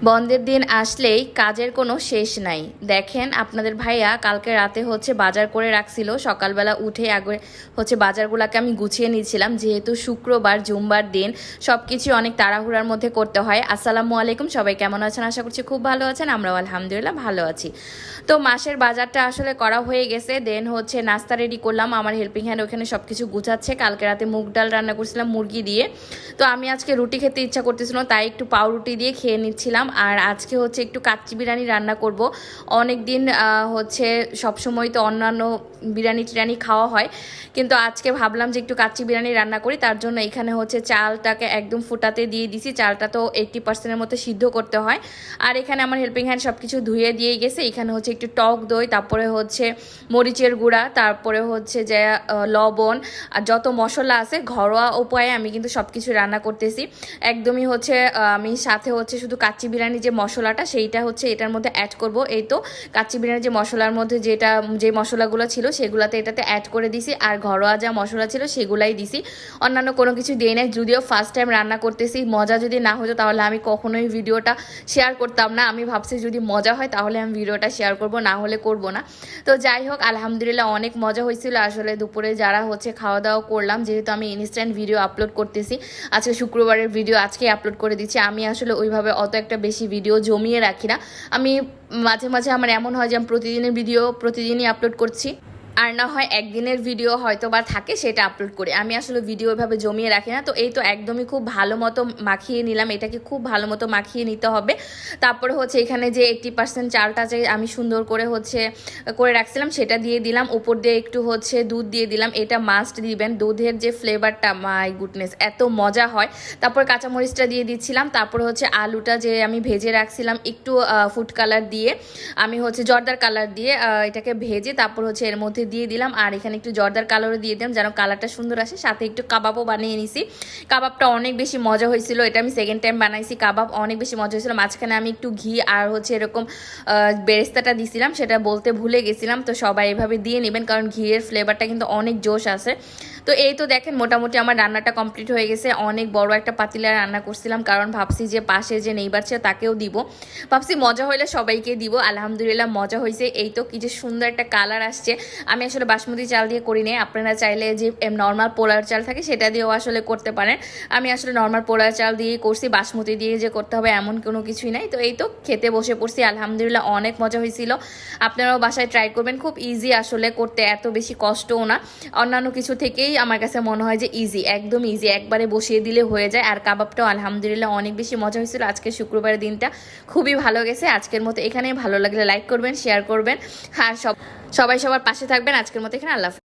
বন্ধের দিন আসলেই কাজের কোনো শেষ নাই। দেখেন আপনাদের ভাইয়া কালকে রাতে বাজার করে রাখছিল, সকালবেলা উঠে আগে বাজারগুলোকে আমি গুছিয়ে নিয়েছিলাম, যেহেতু শুক্রবার জুম্বার দিন সব কিছু অনেক তাড়াহুড়ার মধ্যে করতে হয়। আসসালামু আলাইকুম, সবাই কেমন আছেন? আশা করছি খুব ভালো আছেন, আমরাও আলহামদুলিল্লাহ ভালো আছি। তো মাসের বাজারটা আসলে করা হয়ে গেছে, দেন নাস্তা রেডি করলাম। আমার হেল্পিং হ্যান্ড ওখানে সব কিছু গুছাচ্ছে। কালকে রাতে মুগ ডাল রান্না করছিলাম মুরগি দিয়ে, তো আমি আজকে রুটি খেতে ইচ্ছা করতেছিল, তাই একটু পাউরুটি দিয়ে খেয়ে নিচ্ছিলাম। আর আজকে একটু কাচ্চি বিরিয়ানি রান্না করব। অনেক দিন সবসময় তো অন্যান্য বিরিয়ানি টিরানি খাওয়া হয়, কিন্তু আজকে ভাবলাম যে একটু কাচ্চি বিরিয়ানি রান্না করি। তার জন্য এখানে চালটাকে একদম ফুটাতে দিয়ে দিছি। চালটা তো 80%-এর মতো সিদ্ধ করতে হয়। আর এখানে আমার হেল্পিং হ্যান্ড সব কিছু ধুয়ে দিয়ে গেছে। এখানে একটু টক দই, তারপরে মরিচের গুঁড়া, তারপরে যে লবণ আর যত মশলা আছে ঘরোয়া উপায়ে আমি কিন্তু সব কিছু রান্না করতেছি। একদমই আমি সাথে শুধু কাচ্চি বিরিয়ানি যে মশলাটা সেইটা এটার মধ্যে অ্যাড করব। এই তো কাচ্চি বিরিয়ানি যে মশলার মধ্যে যে মশলাগুলো ছিল সেগুলাতে এটাতে অ্যাড করে দিছি, আর ঘরোয়া যা মশলা ছিল সেগুলাই দিছি, অন্যান্য কোনো কিছু দিয়ে নাই। যদিও ফার্স্ট টাইম রান্না করতেছি, মজা যদি না হতো তাহলে আমি কখনোই ভিডিওটা শেয়ার করতাম না। আমি ভাবছি যদি মজা হয় তাহলে আমি ভিডিওটা শেয়ার করব, না হলে করব না। তো যাই হোক, আলহামদুলিল্লাহ অনেক মজা হয়েছিল। আসলে দুপুরে যারা খাওয়া দাওয়া করলাম, যেহেতু আমি ইনস্ট্যান্ট ভিডিও আপলোড করতেছি, আজকে শুক্রবারের ভিডিও আজকে আপলোড করে দিচ্ছি। আমি আসলে ওইভাবে অত একটা বেশি ভিডিও জমিয়ে রাখি না। আমি মাঝে মাঝে আমার এমন হয় যে আমি প্রতিদিনের ভিডিও প্রতিদিনই আপলোড করছি, আর না হয় একদিনের ভিডিও হয়তো বা থাকে সেটা আপলোড করি। আমি আসলে ভিডিও এভাবে জমিয়ে রাখি না। তো এই তো একদমই খুব ভালো মতো মাখিয়ে নিলাম, এটাকে খুব ভালো মতো মাখিয়ে নিতে হবে। তারপরে এখানে যে 80% চালটা যে আমি সুন্দর করে করে রাখছিলাম সেটা দিয়ে দিলাম। উপর দিয়ে একটু দুধ দিয়ে দিলাম, এটা মাস্ট দিবেন। দুধের যে ফ্লেভারটা, মাই গুডনেস, এত মজা হয়। তারপর কাঁচামরিচটা দিয়ে দিচ্ছিলাম। তারপরে আলুটা যে আমি ভেজে রাখছিলাম একটু ফুড কালার দিয়ে, আমি জর্দার কালার দিয়ে এটাকে ভেজে তারপর এর মধ্যে দিয়ে দিলাম। আর এখানে একটু জর্দার কালারও দিয়ে দিলাম যেন কালারটা সুন্দর আসে। সাথে একটু কাবাবও বানিয়ে নিছি। কাবাবটা অনেক বেশি মজা হয়েছিল, এটা আমি সেকেন্ড টাইম বানাইছি। কাবাব অনেক বেশি মজা হয়েছিল। মাঝখানে আমি একটু ঘি আর এরকম বেরেস্তাটা দিছিলাম, সেটা বলতে ভুলে গেছিলাম। তো সবাই এভাবে দিয়ে নেবেন, কারণ ঘিয়ের ফ্লেভারটা কিন্তু অনেক জোশ আছে। তো এই তো দেখেন মোটামুটি আমার রান্নাটা কমপ্লিট হয়ে গেছে। অনেক বড় একটা পাতিলা রান্না করছিলাম, কারণ ভাবছি যে পাশে যে নেইবার ছিল তাকেও দিব, ভাবছি মজা হইলে সবাইকে দিব। আলহামদুলিল্লাহ মজা হয়েছে। এই তো কি যে সুন্দর একটা কালার আসছে। আমি আসলে বাসমতি চাল দিয়ে করি নাই, আপনারা চাইলে যে নর্মাল পোলার চাল থাকে সেটা দিয়েও আসলে করতে পারেন। আমি আসলে নর্মাল পোলার চাল দিয়ে করছি, বাসমতি দিয়ে যে করতে হবে এমন কোনো কিছুই নাই। তো এই তো খেতে বসে পড়ছি। আলহামদুলিল্লাহ অনেক মজা হয়েছিল। আপনারাও বাসায় ট্রাই করবেন, খুব ইজি আসলে করতে, এত বেশি কষ্টও না। অন্যান্য কিছু থেকেই আমার কাছে মনে হয় যে ইজি, একদম ইজি, একবারে বসিয়ে দিলে হয়ে যায়। আর কাবাবটাও আলহামদুলিল্লাহ অনেক বেশি মজা হয়েছিল। আজকে শুক্রবারের দিনটা খুবই ভালো গেছে। আজকের মতো এখানেই, ভালো লাগলে লাইক করবেন, শেয়ার করবেন, আর সবাই সবার পাশে থাকবেন। আজকের মতো এখানে আল্লাহ হাফেজ।